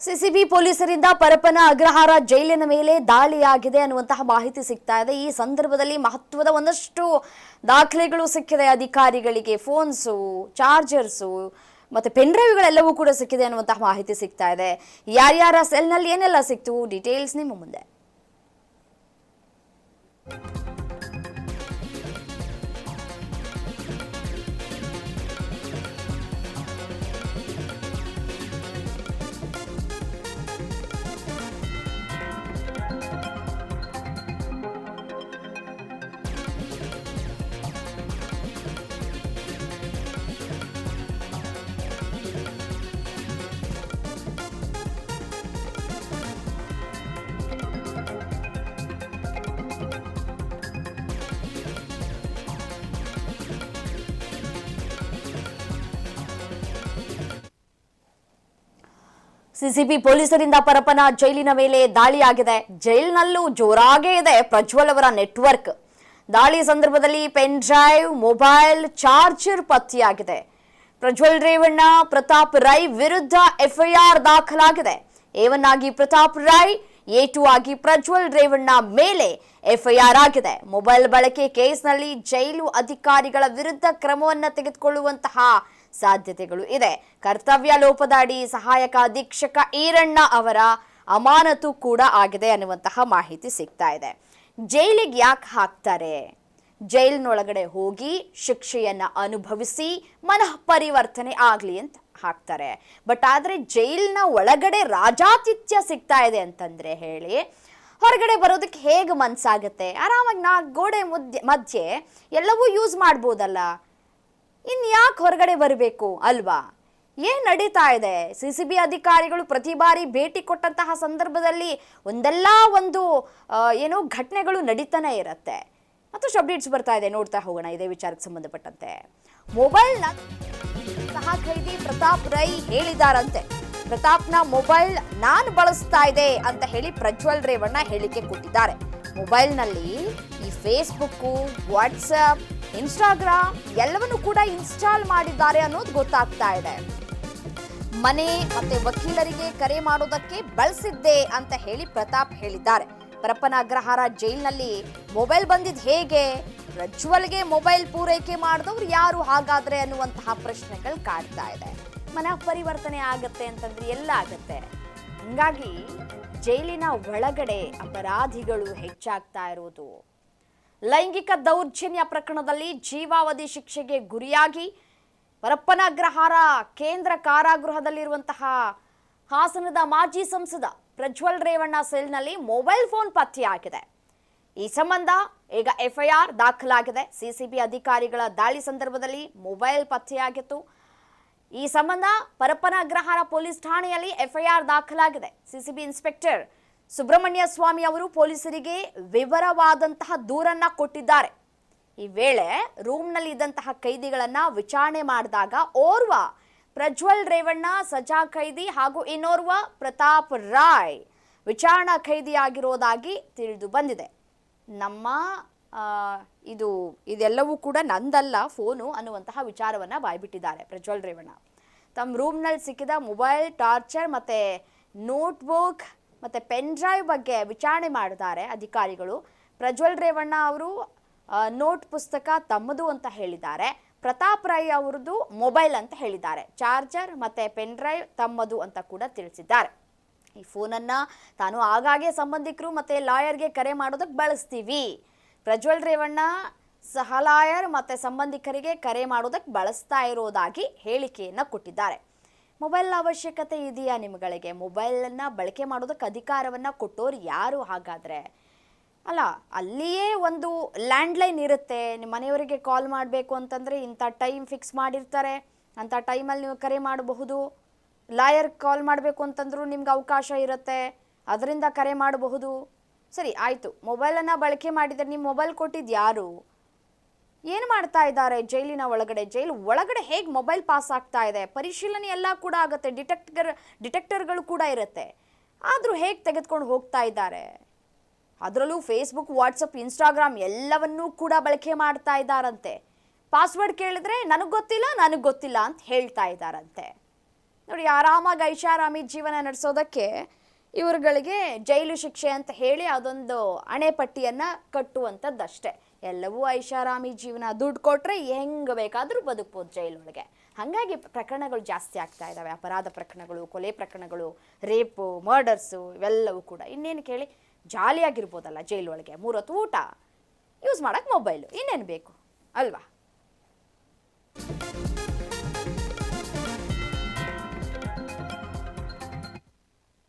CCB ಪೊಲೀಸರಿಂದ ಪರಪ್ಪನ ಅಗ್ರಹಾರ ಜೈಲಿನ ಮೇಲೆ ದಾಳಿಯಾಗಿದೆ ಅನ್ನುವಂತಹ ಮಾಹಿತಿ ಸಿಗ್ತಾ ಇದೆ. ಈ ಸಂದರ್ಭದಲ್ಲಿ ಮಹತ್ವದ ಒಂದಷ್ಟು ದಾಖಲೆಗಳು ಸಿಕ್ಕಿದೆ ಅಧಿಕಾರಿಗಳಿಗೆ. ಫೋನ್ಸು, ಚಾರ್ಜರ್ಸು ಮತ್ತೆ ಪೆನ್ ಡ್ರೈವ್ಗಳೆಲ್ಲವೂ ಕೂಡ ಸಿಕ್ಕಿದೆ ಅನ್ನುವಂತಹ ಮಾಹಿತಿ ಸಿಗ್ತಾ ಇದೆ. ಯಾರ್ಯಾರ ಸೆಲ್ನಲ್ಲಿ ಏನೆಲ್ಲ ಸಿಕ್ತು, ಡೀಟೇಲ್ಸ್ ನಿಮ್ಮ ಮುಂದೆ. ಸಿಸಿಬಿ ಪೊಲೀಸರಿಂದ ಪರಪ್ಪನ ಜೈಲಿನ ಮೇಲೆ ದಾಳಿಯಾಗಿದೆ. ಜೈಲಿನಲ್ಲೂ ಜೋರಾಗೇ ಇದೆ ಪ್ರಜ್ವಲ್ ಅವರ ನೆಟ್ವರ್ಕ್. ದಾಳಿ ಸಂದರ್ಭದಲ್ಲಿ ಪೆನ್ ಡ್ರೈವ್, ಮೊಬೈಲ್, ಚಾರ್ಜರ್ ಪತ್ತೆಯಾಗಿದೆ. ಪ್ರಜ್ವಲ್ ರೇವಣ್ಣ, ಪ್ರತಾಪ್ ರೈ ವಿರುದ್ಧ ಎಫ್ಐಆರ್ ದಾಖಲಾಗಿದೆ. A1 ಆಗಿ ಪ್ರತಾಪ್ ರೈ, A2 ಆಗಿ ಪ್ರಜ್ವಲ್ ರೇವಣ್ಣ ಮೇಲೆ ಎಫ್ಐಆರ್ ಆಗಿದೆ. ಮೊಬೈಲ್ ಬಳಕೆ ಕೇಸ್ನಲ್ಲಿ ಜೈಲು ಅಧಿಕಾರಿಗಳ ವಿರುದ್ಧ ಕ್ರಮವನ್ನು ತೆಗೆದುಕೊಳ್ಳುವಂತಹ ಸಾಧ್ಯತೆಗಳು ಇದೆ. ಕರ್ತವ್ಯ ಲೋಪದ ಅಡಿ ಸಹಾಯಕ ಅಧೀಕ್ಷಕ ಈರಣ್ಣ ಅವರ ಅಮಾನತು ಕೂಡ ಆಗಿದೆ ಅನ್ನುವಂತಹ ಮಾಹಿತಿ ಸಿಗ್ತಾ ಇದೆ. ಜೈಲಿಗೆ ಯಾಕೆ ಹಾಕ್ತಾರೆ? ಜೈಲಿನೊಳಗಡೆ ಹೋಗಿ ಶಿಕ್ಷೆಯನ್ನ ಅನುಭವಿಸಿ ಮನಃ ಪರಿವರ್ತನೆ ಆಗ್ಲಿ ಅಂತ ಹಾಕ್ತಾರೆ. ಬಟ್ ಆದ್ರೆ ಜೈಲಿನ ಒಳಗಡೆ ರಾಜಾತಿಥ್ಯ ಸಿಗ್ತಾ ಇದೆ ಅಂತಂದ್ರೆ ಹೇಳಿ ಹೊರಗಡೆ ಬರೋದಕ್ಕೆ ಹೇಗೆ ಮನ್ಸಾಗತ್ತೆ? ಆರಾಮಾಗಿ 4 ಗೋಡೆ ಮಧ್ಯೆ ಎಲ್ಲವೂ ಯೂಸ್ ಮಾಡ್ಬೋದಲ್ಲ, ಇನ್ಯಾಕೆ ಹೊರಗಡೆ ಬರಬೇಕು ಅಲ್ವಾ? ಏನ್ ನಡೀತಾ ಇದೆ? ಸಿಸಿಬಿ ಅಧಿಕಾರಿಗಳು ಪ್ರತಿ ಬಾರಿ ಭೇಟಿ ಕೊಟ್ಟಂತಹ ಸಂದರ್ಭದಲ್ಲಿ ಒಂದಲ್ಲ ಒಂದು ಏನೋ ಘಟನೆಗಳು ನಡೀತಾನೆ ಇರತ್ತೆ. ಮತ್ತಷ್ಟು ಅಪ್ಡೇಟ್ಸ್ ಬರ್ತಾ ಇದೆ, ನೋಡ್ತಾ ಹೋಗೋಣ ಇದೇ ವಿಚಾರಕ್ಕೆ ಸಂಬಂಧಪಟ್ಟಂತೆ. ಮೊಬೈಲ್ನ ಸಹ ಖೈದಿ ಪ್ರತಾಪ್ ರೈ ಹೇಳಿದಾರಂತೆ. ಪ್ರತಾಪ್ನ ಮೊಬೈಲ್ ನಾನು ಬಳಸ್ತಾ ಇದೆ ಅಂತ ಹೇಳಿ ಪ್ರಜ್ವಲ್ ರೇವಣ್ಣ ಹೇಳಿಕೆ ಕೊಟ್ಟಿದ್ದಾರೆ. ಮೊಬೈಲ್ನಲ್ಲಿ ಈ ಫೇಸ್ಬುಕ್, ವಾಟ್ಸಪ್, ಇನ್ಸ್ಟಾಗ್ರಾಮ್ ಎಲ್ಲವನ್ನು ಕೂಡ ಇನ್ಸ್ಟಾಲ್ ಮಾಡಿದ್ದಾರೆ ಅನ್ನೋದು ಗೊತ್ತಾಗ್ತಾ ಇದೆ. ಮನೆ ಮತ್ತೆ ವಕೀಲರಿಗೆ ಕರೆ ಮಾಡೋದಕ್ಕೆ ಬಳಸಿದ್ದೆ ಅಂತ ಹೇಳಿ ಪ್ರತಾಪ್ ಹೇಳಿದ್ದಾರೆ. ಪರಪ್ಪನ ಅಗ್ರಹಾರ ಜೈಲಿನಲ್ಲಿ ಮೊಬೈಲ್ ಬಂದಿದ್ ಹೇಗೆ? ಪ್ರಜ್ವಲ್ಗೆ ಮೊಬೈಲ್ ಪೂರೈಕೆ ಮಾಡಿದವ್ರು ಯಾರು ಹಾಗಾದ್ರೆ ಅನ್ನುವಂತಹ ಪ್ರಶ್ನೆಗಳು ಕಾಡ್ತಾ ಇದೆ. ಮನಃ ಪರಿವರ್ತನೆ ಆಗತ್ತೆ ಅಂತಂದ್ರೆ ಎಲ್ಲ ಆಗತ್ತೆ. ಹಂಗಾಗಿ ಜೈಲಿನ ಒಳಗಡೆ ಅಪರಾಧಿಗಳು ಹೆಚ್ಚಾಗ್ತಾ ಇರೋದು. ಲೈಂಗಿಕ ದೌರ್ಜನ್ಯ ಪ್ರಕರಣದಲ್ಲಿ ಜೀವಾವಧಿ ಶಿಕ್ಷೆಗೆ ಗುರಿಯಾಗಿ ಪರಪ್ಪನ ಅಗ್ರಹಾರ ಕೇಂದ್ರ ಕಾರಾಗೃಹದಲ್ಲಿರುವಂತಹ ಹಾಸನದ ಮಾಜಿ ಸಂಸದ ಪ್ರಜ್ವಲ್ ರೇವಣ್ಣ ಸೆಲ್ನಲ್ಲಿ ಮೊಬೈಲ್ ಫೋನ್ ಪತ್ತೆಯಾಗಿದೆ. ಈ ಸಂಬಂಧ ಈಗ ಎಫ್ಐಆರ್ ದಾಖಲಾಗಿದೆ. ಸಿಸಿಬಿ ಅಧಿಕಾರಿಗಳ ದಾಳಿ ಸಂದರ್ಭದಲ್ಲಿ ಮೊಬೈಲ್ ಪತ್ತೆಯಾಗಿತ್ತು. ಈ ಸಂಬಂಧ ಪರಪ್ಪನ ಅಗ್ರಹಾರ ಪೊಲೀಸ್ ಠಾಣೆಯಲ್ಲಿ ಎಫ್ಐಆರ್ ದಾಖಲಾಗಿದೆ. ಸಿಸಿಬಿ ಇನ್ಸ್ಪೆಕ್ಟರ್ ಸುಬ್ರಹ್ಮಣ್ಯ ಸ್ವಾಮಿ ಅವರು ಪೊಲೀಸರಿಗೆ ವಿವರವಾದಂತಹ ದೂರನ್ನ ಕೊಟ್ಟಿದ್ದಾರೆ. ಈ ವೇಳೆ ರೂಮ್ನಲ್ಲಿ ಇದ್ದಂತಹ ಕೈದಿಗಳನ್ನ ವಿಚಾರಣೆ ಮಾಡಿದಾಗ ಓರ್ವ ಪ್ರಜ್ವಲ್ ರೇವಣ್ಣ ಸಜಾ ಖೈದಿ ಹಾಗೂ ಇನ್ನೋರ್ವ ಪ್ರತಾಪ್ ರಾಯ್ ವಿಚಾರಣಾ ಖೈದಿಯಾಗಿರೋದಾಗಿ ತಿಳಿದು ಬಂದಿದೆ. ನಮ್ಮ ಇದೆಲ್ಲವೂ ಕೂಡ ನಂದಲ್ಲ ಫೋನು ಅನ್ನುವಂತಹ ವಿಚಾರವನ್ನ ಬಾಯ್ಬಿಟ್ಟಿದ್ದಾರೆ ಪ್ರಜ್ವಲ್ ರೇವಣ್ಣ. ತಮ್ಮ ರೂಮ್ನಲ್ಲಿ ಸಿಕ್ಕಿದ ಮೊಬೈಲ್, ಟಾರ್ಚರ್ ಮತ್ತೆ ನೋಟ್ಬುಕ್ ಮತ್ತೆ ಪೆನ್ ಡ್ರೈವ್ ಬಗ್ಗೆ ವಿಚಾರಣೆ ಮಾಡಿದ್ದಾರೆ ಅಧಿಕಾರಿಗಳು. ಪ್ರಜ್ವಲ್ ರೇವಣ್ಣ ಅವರು ನೋಟ್ ಪುಸ್ತಕ ತಮ್ಮದು ಅಂತ ಹೇಳಿದ್ದಾರೆ. ಪ್ರತಾಪ್ ರೈ ಅವರದ್ದು ಮೊಬೈಲ್ ಅಂತ ಹೇಳಿದ್ದಾರೆ. ಚಾರ್ಜರ್ ಮತ್ತೆ ಪೆನ್ ಡ್ರೈವ್ ತಮ್ಮದು ಅಂತ ಕೂಡ ತಿಳಿಸಿದ್ದಾರೆ. ಈ ಫೋನನ್ನು ತಾನು ಆಗಾಗ್ಗೆ ಸಂಬಂಧಿಕರು ಮತ್ತೆ ಲಾಯರ್ಗೆ ಕರೆ ಮಾಡೋದಕ್ಕೆ ಬಳಸ್ತೀವಿ. ಪ್ರಜ್ವಲ್ ರೇವಣ್ಣ ಸಹ ಲಾಯರ್ ಮತ್ತೆ ಸಂಬಂಧಿಕರಿಗೆ ಕರೆ ಮಾಡೋದಕ್ಕೆ ಬಳಸ್ತಾ ಇರೋದಾಗಿ ಹೇಳಿಕೆಯನ್ನು ಕೊಟ್ಟಿದ್ದಾರೆ. ಮೊಬೈಲ್ ಅವಶ್ಯಕತೆ ಇದೆಯಾ ನಿಮ್ಗಳಿಗೆ? ಮೊಬೈಲನ್ನು ಬಳಕೆ ಮಾಡೋದಕ್ಕೆ ಅಧಿಕಾರವನ್ನು ಕೊಟ್ಟೋರು ಯಾರು ಹಾಗಾದರೆ? ಅಲ್ಲ, ಅಲ್ಲಿಯೇ ಒಂದು ಲ್ಯಾಂಡ್ಲೈನ್ ಇರುತ್ತೆ. ನಿಮ್ಮ ಮನೆಯವರಿಗೆ ಕಾಲ್ ಮಾಡಬೇಕು ಅಂತಂದರೆ ಇಂಥ ಟೈಮ್ ಫಿಕ್ಸ್ ಮಾಡಿರ್ತಾರೆ, ಅಂಥ ಟೈಮಲ್ಲಿ ನೀವು ಕರೆ ಮಾಡಬಹುದು. ಲಾಯರ್ ಕಾಲ್ ಮಾಡಬೇಕು ಅಂತಂದ್ರೂ ನಿಮ್ಗೆ ಅವಕಾಶ ಇರುತ್ತೆ, ಅದರಿಂದ ಕರೆ ಮಾಡಬಹುದು. ಸರಿ ಆಯಿತು, ಮೊಬೈಲನ್ನು ಬಳಕೆ ಮಾಡಿದರೆ ನಿಮ್ಮ ಮೊಬೈಲ್ ಕೊಟ್ಟಿದ್ದು ಯಾರು? ಏನು ಮಾಡ್ತಾ ಇದ್ದಾರೆ ಜೈಲಿನ ಒಳಗಡೆ? ಜೈಲು ಒಳಗಡೆ ಹೇಗೆ ಮೊಬೈಲ್ ಪಾಸ್ ಆಗ್ತಾ ಇದೆ? ಪರಿಶೀಲನೆ ಎಲ್ಲ ಕೂಡ ಆಗುತ್ತೆ, ಡಿಟೆಕ್ಟರ್ಗಳು ಕೂಡ ಇರುತ್ತೆ. ಆದರೂ ಹೇಗೆ ತೆಗೆದುಕೊಂಡು ಹೋಗ್ತಾ ಇದ್ದಾರೆ? ಅದರಲ್ಲೂ ಫೇಸ್ಬುಕ್, ವಾಟ್ಸಪ್, ಇನ್ಸ್ಟಾಗ್ರಾಮ್ ಎಲ್ಲವನ್ನೂ ಕೂಡ ಬಳಕೆ ಮಾಡ್ತಾ ಇದ್ದಾರಂತೆ. ಪಾಸ್ವರ್ಡ್ ಕೇಳಿದ್ರೆ ನನಗೆ ಗೊತ್ತಿಲ್ಲ ಅಂತ ಹೇಳ್ತಾ ಇದ್ದಾರಂತೆ. ನೋಡಿ, ಆರಾಮಾಗಿ ಐಷಾರಾಮಿ ಜೀವನ ನಡೆಸೋದಕ್ಕೆ ಇವರುಗಳಿಗೆ ಜೈಲು ಶಿಕ್ಷೆ ಅಂತ ಹೇಳಿ ಅದೊಂದು ಅಣೆಪಟ್ಟಿಯನ್ನು ಕಟ್ಟುವಂಥದ್ದಷ್ಟೇ. ಎಲ್ಲವೂ ಐಷಾರಾಮಿ ಜೀವನ, ದುಡ್ಡು ಕೊಟ್ಟರೆ ಹೆಂಗೆ ಬೇಕಾದರೂ ಬದುಕ್ಬೋದು ಜೈಲೊಳಗೆ. ಹಾಗಾಗಿ ಪ್ರಕರಣಗಳು ಜಾಸ್ತಿ ಆಗ್ತಾ ಇದ್ದಾವೆ. ಅಪರಾಧ ಪ್ರಕರಣಗಳು, ಕೊಲೆ ಪ್ರಕರಣಗಳು, ರೇಪು, ಮರ್ಡರ್ಸು ಇವೆಲ್ಲವೂ ಕೂಡ. ಇನ್ನೇನು ಕೇಳಿ, ಜಾಲಿಯಾಗಿರ್ಬೋದಲ್ಲ ಜೈಲೊಳಗೆ. 3 ಹೊತ್ತು ಊಟ, ಯೂಸ್ ಮಾಡೋಕ್ಕೆ ಮೊಬೈಲು, ಇನ್ನೇನು ಬೇಕು ಅಲ್ವಾ?